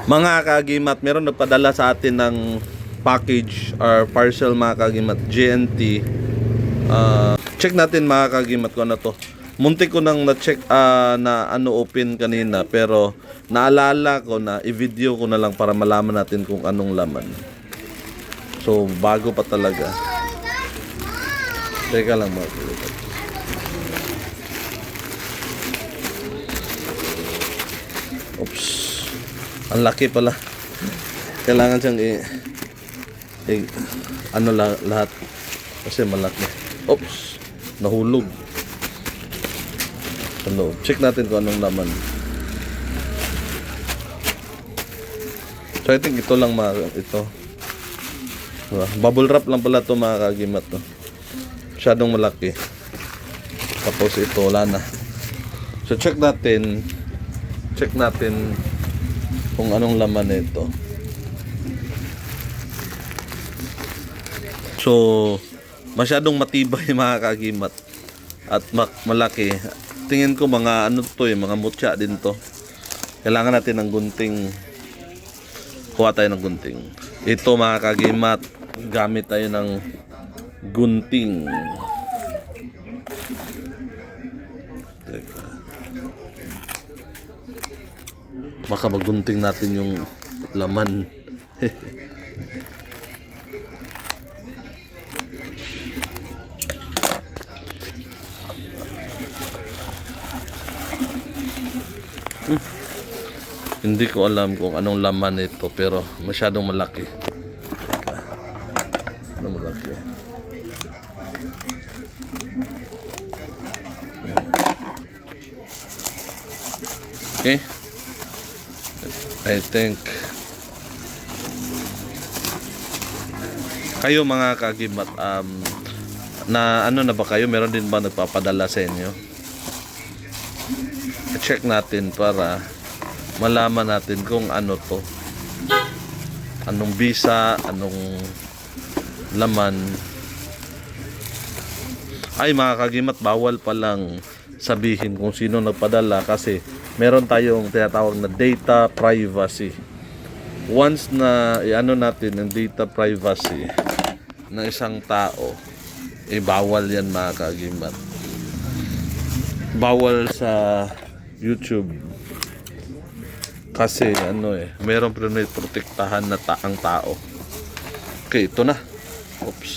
Mga kagimat, meron nagpadala sa atin ng package or parcel mga kagimat, GNT. Check natin mga kagimat kung ano to. Muntik ko nang na-check na open kanina, pero naalala ko na i-video ko na lang para malaman natin kung anong laman. So bago pa talaga. Teka lang mga kagimat. Oops. Ang laki pala. Kailangan siyang lahat. Kasi malaki. Oops. Nahulog. Ano? Check natin kung anong laman. So I think ito lang ito. Bubble wrap lang pala ito mga kagimat to. Masyadong malaki. Tapos ito wala na. So check natin kung anong laman nito. So masyadong matibay mga kagimat at malaki. Tingin ko mga mga mutya din to. Kailangan natin ng gunting. Kuha tayo ng gunting. Ito mga kagimat, gamit tayo ng gunting. Teka. Baka magunting natin yung laman. Hindi ko alam kung anong laman ito, pero masyadong malaki. Ano malaki? Okay. I think kayo mga kagimat, na ba kayo? Meron din ba nagpapadala sa inyo? Check natin para malaman natin kung ano to, anong visa, anong laman. Ay mga kagimat, bawal palang sabihin kung sino nagpadala kasi meron tayong tinatawag na data privacy. Once na natin ang data privacy ng isang tao, bawal yan mga kagimat. Bawal sa YouTube. Kasi meron protektahan na ang tao. Okay, ito na. Oops.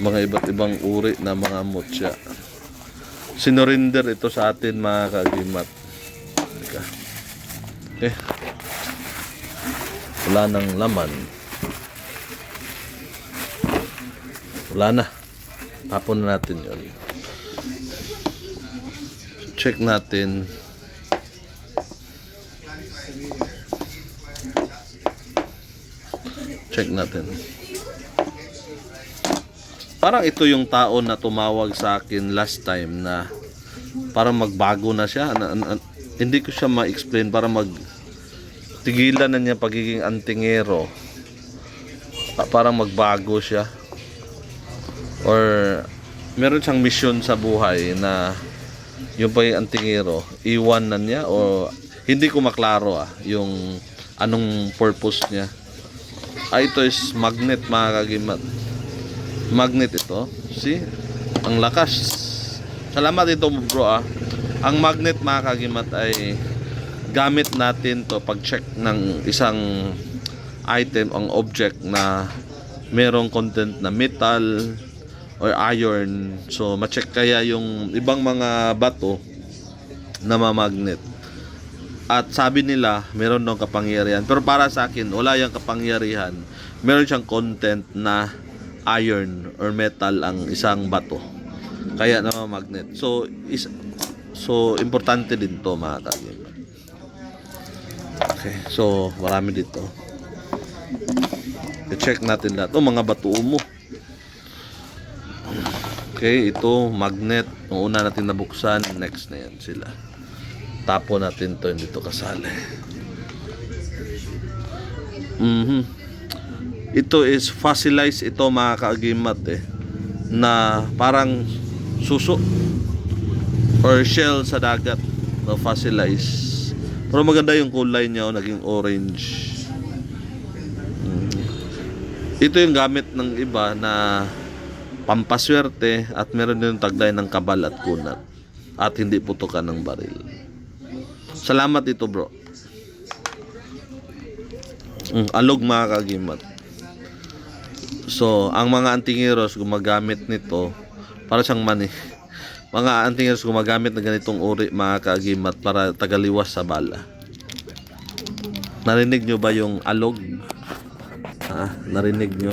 Mga iba't ibang uri na mga mutya. Sinurinder ito sa atin mga kagimat. Okay. Wala nang laman. Wala na. Tapon na natin yun. Check natin. Parang ito yung tao na tumawag sa akin last time na parang magbago na siya. Hindi ko siya ma-explain, para tigilan na niya pagiging antingero. Parang magbago siya. Or meron siyang mission sa buhay na yung pagiging antingero, iwan na niya, o hindi ko maklaro yung anong purpose niya. Ito is magnet mga kagimat. Magnet ito. See? Ang lakas. Salamat ito bro. Ang magnet mga kagimat ay gamit natin to pag-check ng isang item, ang object na merong content na metal or iron. So ma-check kaya yung ibang mga bato na mamagnet. At sabi nila meron ng kapangyarihan, pero para sa akin wala yung kapangyarihan. Meron siyang content na iron or metal ang isang bato, kaya na magnet. So importante din to mga kagimat. Okay, so marami dito. I-check natin lahat. Mga bato mo. Okay, ito magnet. Nung una natin nabuksan, next na yan sila. Tapo natin to, hindi to kasali. Ito is fossilized ito mga kaagimat na parang suso or shell sa dagat. na fossilize. Pero maganda yung kulay niya, naging orange. Ito yung gamit ng iba na pampaswerte at meron din taglay ng kabal at kunat at hindi putukan ng baril. Salamat ito, bro. Alog mga kagimat. So, ang mga antingiros gumagamit nito para siyang mani. Mga antingiros gumagamit ng ganitong uri mga kagimat para tagaliwas sa bala. Narinig nyo ba yung alog? Narinig nyo?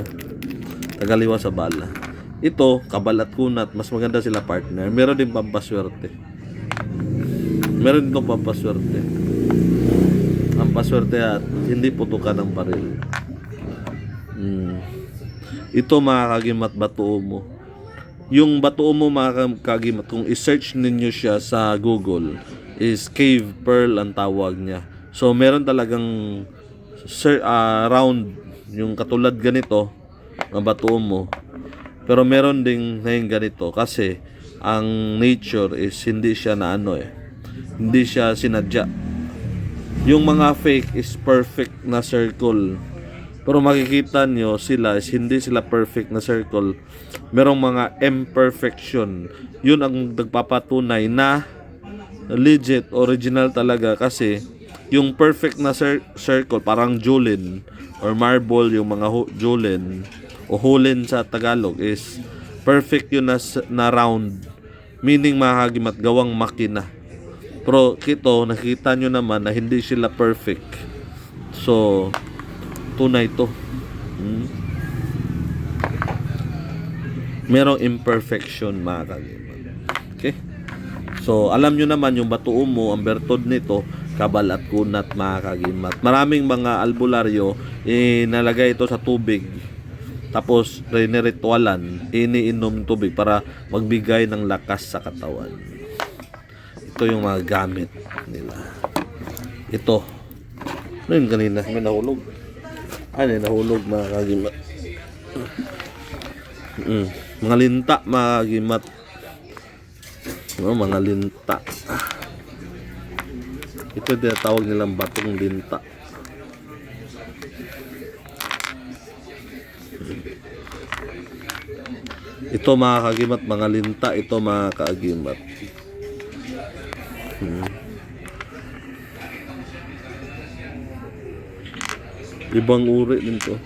Tagaliwas sa bala. Ito, kabal at kunat, mas maganda sila partner. Meron din pampaswerte. Meron din pampaswerte. Ang paswerte at hindi putukan ng baril. Ito mga kagimat, batuo mo. Yung batuo mo mga kagimat, kung i-search ninyo siya sa Google, is cave pearl ang tawag niya. So meron talagang round, yung katulad ganito, ang batuo mo. Pero meron ding ngayon ganito kasi ang nature is hindi siya na hindi siya sinadya. Yung mga fake is perfect na circle. Pero makikita nyo sila is hindi sila perfect na circle. Merong mga imperfection. Yun ang nagpapatunay na legit, original talaga kasi yung perfect na circle, parang julin or marble, yung mga julin o hulin sa Tagalog is perfect yun na round. Meaning mga kagimat, gawang makina. Pero kito, nakita nyo naman na hindi sila perfect. So, tunay to. Merong imperfection mga kagimat. Okay? So, alam nyo naman yung batuo mo, ang bertod nito, kabal at kunat mga kagimat. Maraming mga albularyo, inalagay ito sa tubig. Tapos, riniritualan, iniinom tubig para magbigay ng lakas sa katawan. Ito yung mga gamit nila. Ito. Ano yun kanina? May nahulog. May nahulog mga kagimat. Mga linta mga kagimat. Mga linta. Ito yung tawag nilang batong linta. Ito mga kagimat, mga linta. Ito mga kagimat. Ibang uri din to.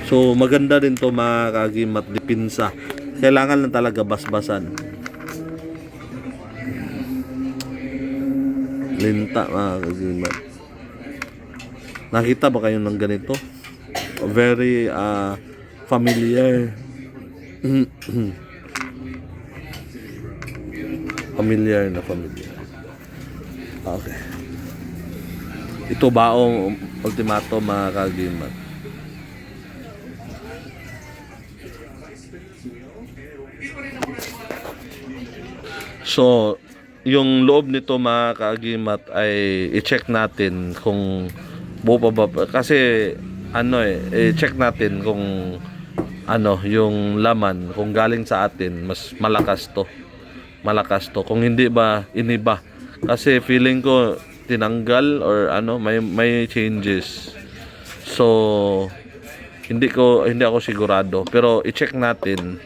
So maganda din to mga kagimat, dipinsa. Kailangan lang talaga basbasan. Linta mga kagimat. Nakita ba kayo ng ganito? Very familiar. Familiar na familiar. Okay. Ito baong ultimato mga kagimat. So, yung loob nito mga kaagimat ay i-check natin kung buo pa ba, kasi i-check natin kung yung laman, kung galing sa atin mas malakas to, kung hindi ba iniba, kasi feeling ko tinanggal or may changes. So hindi ako sigurado, pero i-check natin,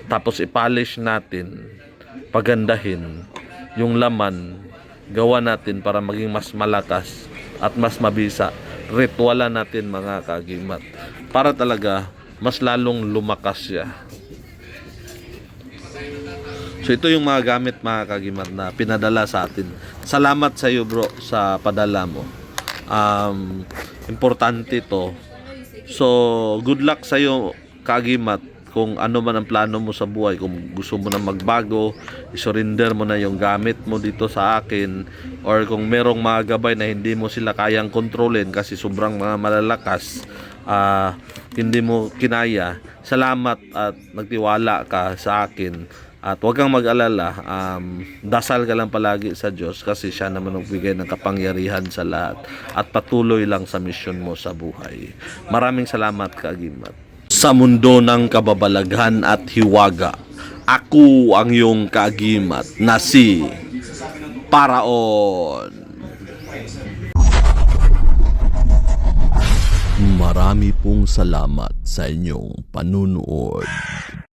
tapos i-polish natin, pagandahin yung laman, gawa natin para maging mas malakas at mas mabisa. Ritualan natin mga kagimat para talaga mas lalong lumakas siya. So ito yung mga gamit mga kagimat na pinadala sa atin. Salamat sa iyo bro sa padala mo. Importante to. So good luck sa iyo kagimat. Kung ano man ang plano mo sa buhay, kung gusto mo na magbago, isurrender mo na yung gamit mo dito sa akin, or kung merong mga gabay na hindi mo sila kayang kontrolin kasi sobrang mga malalakas, hindi mo kinaya, salamat at nagtiwala ka sa akin. At huwag kang mag-alala, dasal ka lang palagi sa Diyos kasi siya naman ang bigay ng kapangyarihan sa lahat, at patuloy lang sa misyon mo sa buhay. Maraming salamat Kaagimat. Sa mundo ng kababalaghan at hiwaga, Ako ang iyong kaagimat na si Paraon. Marami pong salamat sa inyong panunood.